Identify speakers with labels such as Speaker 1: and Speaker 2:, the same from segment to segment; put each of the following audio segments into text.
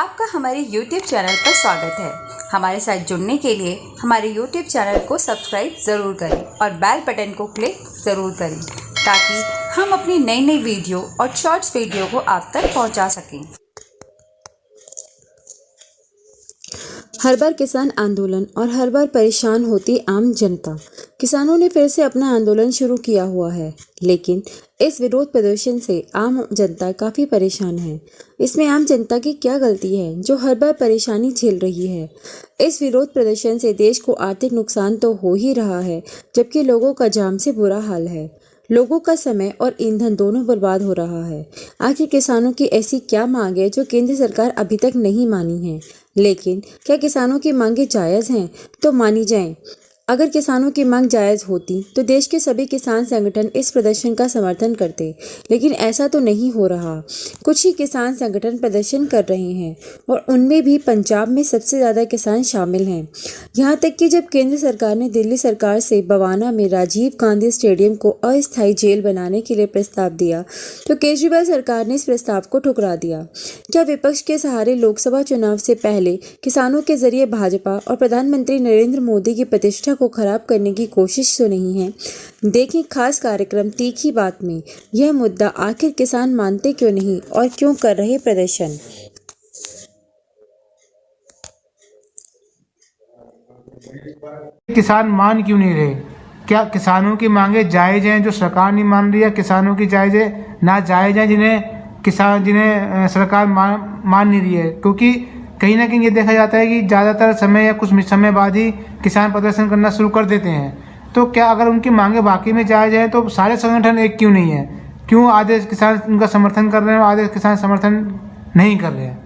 Speaker 1: आपका हमारे YouTube channel पर स्वागत है। हमारे साथ जुड़ने के लिए हमारे YouTube चैनल को सब्सक्राइब ज़रूर करें और बेल बटन को क्लिक ज़रूर करें ताकि हम अपनी नई नई वीडियो और शॉर्ट्स वीडियो को आप तक पहुंचा सकें।
Speaker 2: हर बार किसान आंदोलन और हर बार परेशान होती आम जनता। किसानों ने फिर से अपना आंदोलन शुरू किया हुआ है, लेकिन इस विरोध प्रदर्शन से आम जनता काफ़ी परेशान है। इसमें आम जनता की क्या गलती है जो हर बार परेशानी झेल रही है? इस विरोध प्रदर्शन से देश को आर्थिक नुकसान तो हो ही रहा है, जबकि लोगों का जाम से बुरा हाल है। लोगों का समय और ईंधन दोनों बर्बाद हो रहा है। आखिर किसानों की ऐसी क्या मांग है जो केंद्र सरकार अभी तक नहीं मानी है? लेकिन क्या किसानों की मांगें जायज़ हैं तो मानी जाएं। अगर किसानों की मांग जायज़ होती तो देश के सभी किसान संगठन इस प्रदर्शन का समर्थन करते, लेकिन ऐसा तो नहीं हो रहा। कुछ ही किसान संगठन प्रदर्शन कर रहे हैं और उनमें भी पंजाब में सबसे ज़्यादा किसान शामिल हैं। यहाँ तक कि जब केंद्र सरकार ने दिल्ली सरकार से बवाना में राजीव गांधी स्टेडियम को अस्थायी जेल बनाने के लिए प्रस्ताव दिया तो केजरीवाल सरकार ने इस प्रस्ताव को ठुकरा दिया। क्या विपक्ष के सहारे लोकसभा चुनाव से पहले किसानों के जरिए भाजपा और प्रधानमंत्री नरेंद्र मोदी की प्रतिष्ठा को खराब करने की कोशिश तो नहीं है? देखें खास कार्यक्रम तीखी बात में यह मुद्दा, आखिर किसान मानते क्यों नहीं और क्यों कर रहे प्रदर्शन।
Speaker 3: किसान मान क्यों नहीं रहे? क्या किसानों की मांगे जायज़ हैं जो सरकार नहीं मान रही है? किसानों की जायज़ है ना जायज़ है जिन्हें सरकार मान नहीं रही है? क्योंकि कहीं ना कहीं ये देखा जाता है कि ज़्यादातर समय या कुछ समय बाद ही किसान प्रदर्शन करना शुरू कर देते हैं। तो क्या अगर उनकी मांगे बाकी में जायज़ है तो सारे संगठन एक क्यों नहीं है? क्यों आधे किसान उनका समर्थन कर रहे हैं और आधे किसान समर्थन नहीं कर रहे हैं?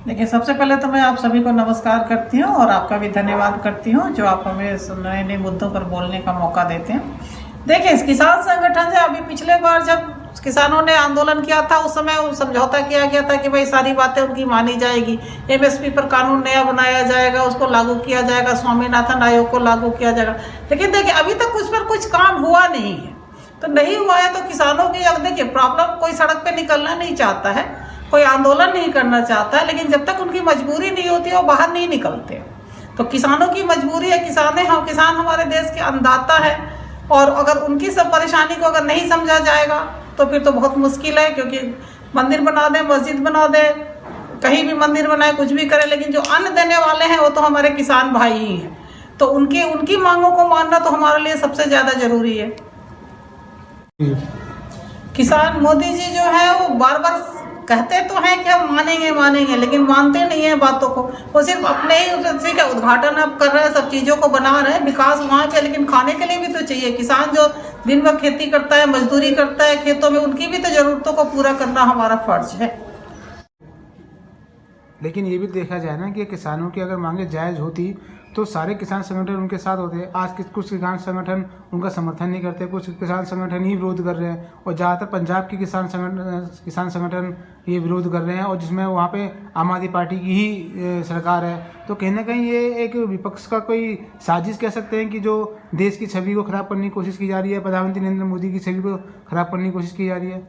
Speaker 4: देखिए, सबसे पहले तो मैं आप सभी को नमस्कार करती हूँ और आपका भी धन्यवाद करती हूँ जो आप हमें नए नए मुद्दों पर बोलने का मौका देते हैं। देखिए, इस किसान संगठन से अभी पिछले बार जब किसानों ने आंदोलन किया था उस समय समझौता किया गया था कि भाई सारी बातें उनकी मानी जाएगी, एमएसपी पर कानून नया बनाया जाएगा, उसको लागू किया जाएगा, स्वामीनाथन आयोग को लागू किया जाएगा। लेकिन देखिए, अभी तक उस पर कुछ काम हुआ नहीं है। तो नहीं हुआ है तो किसानों की अब देखिए प्रॉब्लम, कोई सड़क पे निकलना नहीं चाहता है, कोई आंदोलन नहीं करना चाहता है, लेकिन जब तक उनकी मजबूरी नहीं होती वो बाहर नहीं निकलते। तो किसानों की मजबूरी है, किसान हमारे देश के अन्नदाता है और अगर उनकी सब परेशानी को अगर नहीं समझा जाएगा तो फिर तो बहुत मुश्किल है। क्योंकि मंदिर बना दें, मस्जिद बना दें, कहीं भी मंदिर बनाए, कुछ भी करें, लेकिन जो अन्न देने वाले हैं वो तो हमारे किसान भाई ही हैं। तो उनकी मांगों को मानना तो हमारे लिए सबसे ज्यादा जरूरी है। किसान मोदी जी जो है वो बार बार कहते तो हैं कि हम मानेंगे, लेकिन मानते नहीं है बातों को। वो सिर्फ अपने ही का उद्घाटन अब कर रहे हैं, सब चीज़ों को बना रहे हैं, विकास वहाँ के, लेकिन खाने के लिए भी तो चाहिए। किसान जो दिन भर खेती करता है, मजदूरी करता है खेतों में, उनकी भी तो जरूरतों को पूरा करना हमारा फर्ज है।
Speaker 3: लेकिन ये भी देखा जाए ना कि किसानों की अगर मांगे जायज़ होती तो सारे किसान संगठन उनके साथ होते। आज कुछ किसान संगठन उनका समर्थन नहीं करते, कुछ किसान संगठन ही विरोध कर रहे हैं और ज़्यादातर पंजाब के किसान संगठन ये विरोध कर रहे हैं और जिसमें वहाँ पे आम आदमी पार्टी की ही सरकार है। तो कहीं ना कहीं ये एक विपक्ष का कोई साजिश कह सकते हैं कि जो देश की छवि को खराब करने की कोशिश की जा रही है, प्रधानमंत्री नरेंद्र मोदी की छवि को खराब करने की कोशिश की जा रही है।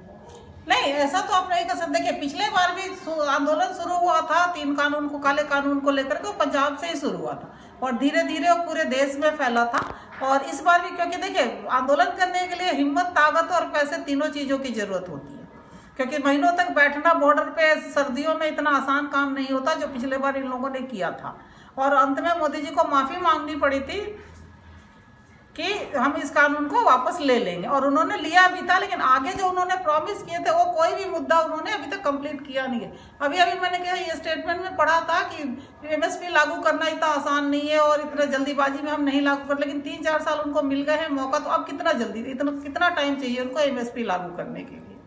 Speaker 4: नहीं, ऐसा तो आप नहीं कर सकते। देखिए, पिछले बार भी आंदोलन शुरू हुआ था 3 कानून को, काले कानून को लेकर के, पंजाब से ही शुरू हुआ था और धीरे धीरे वो पूरे देश में फैला था। और इस बार भी, क्योंकि देखिए आंदोलन करने के लिए हिम्मत, ताकत और पैसे, तीनों चीज़ों की जरूरत होती है। क्योंकि महीनों तक बैठना बॉर्डर पे सर्दियों में इतना आसान काम नहीं होता जो पिछले बार इन लोगों ने किया था। और अंत में मोदी जी को माफ़ी मांगनी पड़ी थी कि हम इस कानून को वापस ले लेंगे, और उन्होंने लिया भी था। लेकिन आगे जो उन्होंने प्रॉमिस किए थे वो कोई भी मुद्दा उन्होंने अभी तक कंप्लीट किया नहीं है। अभी मैंने कहा ये स्टेटमेंट में पढ़ा था कि एमएसपी लागू करना इतना आसान नहीं है और इतने जल्दीबाजी में हम नहीं लागू कर, लेकिन 3-4 साल उनको मिल गए हैं मौका, तो अब कितना जल्दी, कितना टाइम चाहिए उनको एमएसपी लागू करने के लिए।